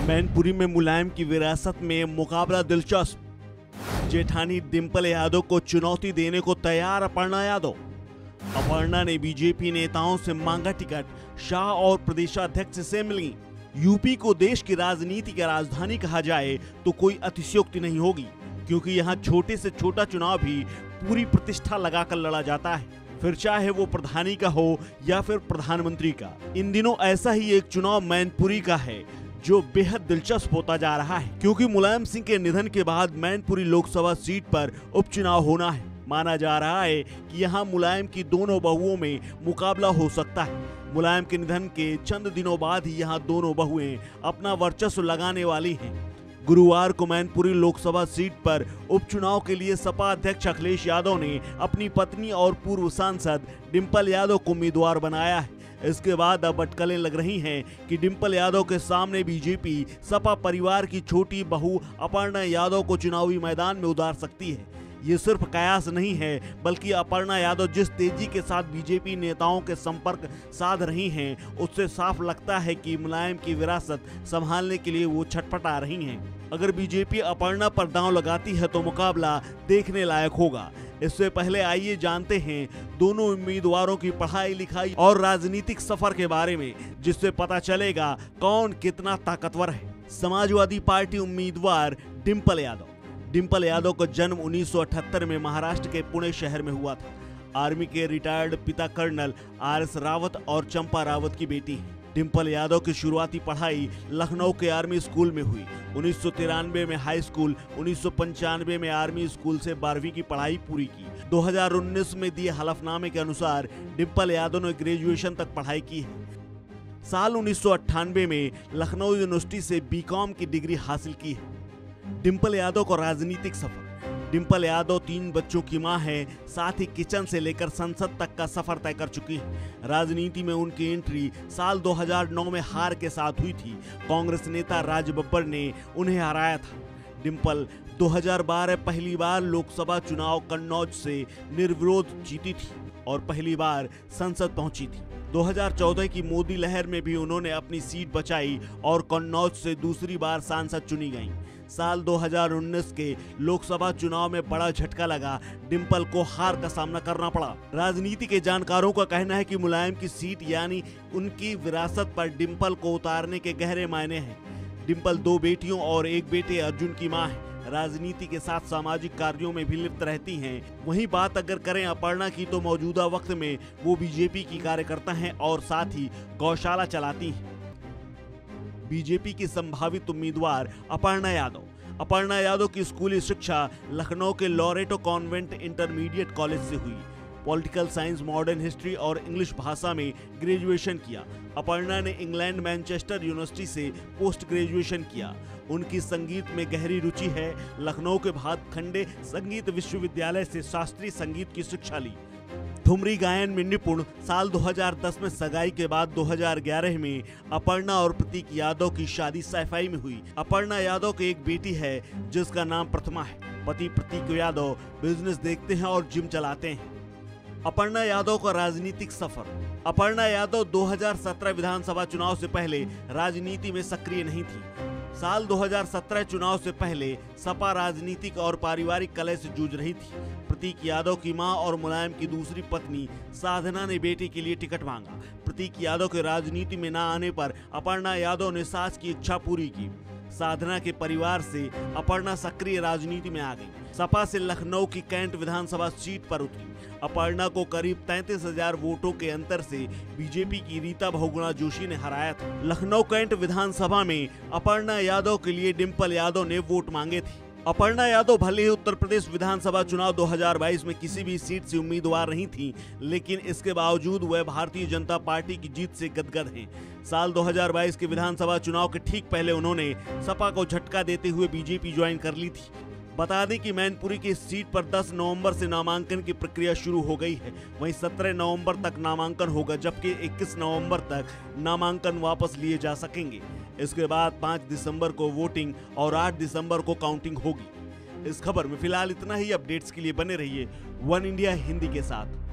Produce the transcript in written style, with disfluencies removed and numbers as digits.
मैनपुरी में मुलायम की विरासत में मुकाबला दिलचस्प। जेठानी डिंपल यादव को चुनौती देने को तैयार अपर्णा यादव। अपर्णा ने बीजेपी नेताओं से मांगा टिकट, शाह और प्रदेशाध्यक्ष से मिली। यूपी को देश की राजनीति की राजधानी कहा जाए तो कोई अतिशयोक्ति नहीं होगी, क्योंकि यहाँ छोटे से छोटा चुनाव भी पूरी प्रतिष्ठा लगाकर लड़ा जाता है, फिर चाहे वो प्रधानी का हो या फिर प्रधानमंत्री का। इन दिनों ऐसा ही एक चुनाव मैनपुरी का है जो बेहद दिलचस्प होता जा रहा है, क्योंकि मुलायम सिंह के निधन के बाद मैनपुरी लोकसभा सीट पर उपचुनाव होना है। माना जा रहा है कि यहां मुलायम की दोनों बहुओं में मुकाबला हो सकता है। मुलायम के निधन के चंद दिनों बाद ही यहां दोनों बहुएं अपना वर्चस्व लगाने वाली हैं। गुरुवार को मैनपुरी लोकसभा सीट पर उपचुनाव के लिए सपा अध्यक्ष अखिलेश यादव ने अपनी पत्नी और पूर्व सांसद डिंपल यादव को उम्मीदवार बनाया है। इसके बाद अब अटकलें लग रही हैं कि डिंपल यादव के सामने बीजेपी सपा परिवार की छोटी बहू अपर्णा यादव को चुनावी मैदान में उतार सकती है। ये सिर्फ कयास नहीं है, बल्कि अपर्णा यादव जिस तेजी के साथ बीजेपी नेताओं के संपर्क साध रही हैं, उससे साफ लगता है कि मुलायम की विरासत संभालने के लिए वो छटपटा रही हैं। अगर बीजेपी अपर्णा पर दांव लगाती है तो मुकाबला देखने लायक होगा। इससे पहले आइए जानते हैं दोनों उम्मीदवारों की पढ़ाई लिखाई और राजनीतिक सफर के बारे में, जिससे पता चलेगा कौन कितना ताकतवर है। समाजवादी पार्टी उम्मीदवार डिंपल यादव। डिंपल यादव का जन्म 1978 में महाराष्ट्र के पुणे शहर में हुआ था। आर्मी के रिटायर्ड पिता कर्नल RS रावत और चंपा रावत की बेटी है। डिंपल यादव की शुरुआती पढ़ाई लखनऊ के आर्मी स्कूल में हुई। 1993 में हाई स्कूल, 1995 में आर्मी स्कूल से 12वीं की पढ़ाई पूरी की। 2019 में दिए हलफनामे के अनुसार डिंपल यादव ने ग्रेजुएशन तक पढ़ाई की है। साल 1998 में लखनऊ यूनिवर्सिटी से BCom की डिग्री हासिल की है। डिंपल यादव का राजनीतिक सफर। डिंपल यादव 3 बच्चों की मां है, साथ ही किचन से लेकर संसद तक का सफर तय कर चुकी है। राजनीति में उनकी एंट्री साल 2009 में हार के साथ हुई थी। कांग्रेस नेता राज बब्बर ने उन्हें हराया था। डिंपल 2012 पहली बार लोकसभा चुनाव कन्नौज से निर्विरोध जीती थी और पहली बार संसद पहुंची थी। 2014 की मोदी लहर में भी उन्होंने अपनी सीट बचाई और कन्नौज से दूसरी बार सांसद चुनी गईं। साल 2019 के लोकसभा चुनाव में बड़ा झटका लगा, डिंपल को हार का सामना करना पड़ा। राजनीति के जानकारों का कहना है कि मुलायम की सीट यानी उनकी विरासत पर डिंपल को उतारने के गहरे मायने हैं। डिंपल 2 बेटियों और 1 बेटे अर्जुन की मां है। राजनीति के साथ सामाजिक कार्यों में भी लिप्त रहती हैं। वहीं बात अगर करें अपर्णा की, तो मौजूदा वक्त में वो बीजेपी की कार्यकर्ता हैं और साथ ही गौशाला चलाती हैं। बीजेपी की संभावित उम्मीदवार अपर्णा यादव। अपर्णा यादव की स्कूली शिक्षा लखनऊ के लॉरेटो कॉन्वेंट इंटरमीडिएट कॉलेज से हुई। पॉलिटिकल साइंस, मॉडर्न हिस्ट्री और इंग्लिश भाषा में ग्रेजुएशन किया। अपर्णा ने इंग्लैंड मैनचेस्टर यूनिवर्सिटी से पोस्ट ग्रेजुएशन किया। उनकी संगीत में गहरी रुचि है। लखनऊ के भातखंडे संगीत विश्वविद्यालय से शास्त्रीय संगीत की शिक्षा ली। ठुमरी गायन में निपुण। साल 2010 में सगाई के बाद 2011 में अपर्णा और प्रतीक यादव की शादी सैफई में हुई। अपर्णा यादव की एक बेटी है जिसका नाम प्रतिमा है। पति प्रतीक यादव बिजनेस देखते हैं और जिम चलाते हैं। अपर्णा यादव का राजनीतिक सफर। अपर्णा यादव 2017 विधानसभा चुनाव से पहले राजनीति में सक्रिय नहीं थी। साल 2017 चुनाव से पहले सपा राजनीतिक और पारिवारिक कलह से जूझ रही थी। प्रतीक यादव की मां और मुलायम की दूसरी पत्नी साधना ने बेटे के लिए टिकट मांगा। प्रतीक यादव के राजनीति में न आने पर अपर्णा यादव ने सास की इच्छा पूरी की। साधना के परिवार से अपर्णा सक्रिय राजनीति में आ गई। सपा से लखनऊ की कैंट विधानसभा सीट पर उतरी। अपर्णा को करीब 33,000 वोटों के अंतर से बीजेपी की रीता बहुगुणा जोशी ने हराया था। लखनऊ कैंट विधानसभा में अपर्णा यादव के लिए डिंपल यादव ने वोट मांगे थे। अपर्णा यादव भले ही उत्तर प्रदेश विधानसभा चुनाव 2022 में किसी भी सीट से उम्मीदवार नहीं थी, लेकिन इसके बावजूद वह भारतीय जनता पार्टी की जीत से गदगद हैं। साल 2022 के विधानसभा चुनाव के ठीक पहले उन्होंने सपा को झटका देते हुए बीजेपी ज्वाइन कर ली थी। बता दें कि मैनपुरी की सीट पर 10 नवंबर से नामांकन की प्रक्रिया शुरू हो गई है। वहीं 17 नवंबर तक नामांकन होगा, जबकि 21 नवंबर तक नामांकन वापस लिए जा सकेंगे। इसके बाद 5 दिसंबर को वोटिंग और 8 दिसंबर को काउंटिंग होगी। इस खबर में फिलहाल इतना ही। अपडेट्स के लिए बने रहिए वन इंडिया हिंदी के साथ।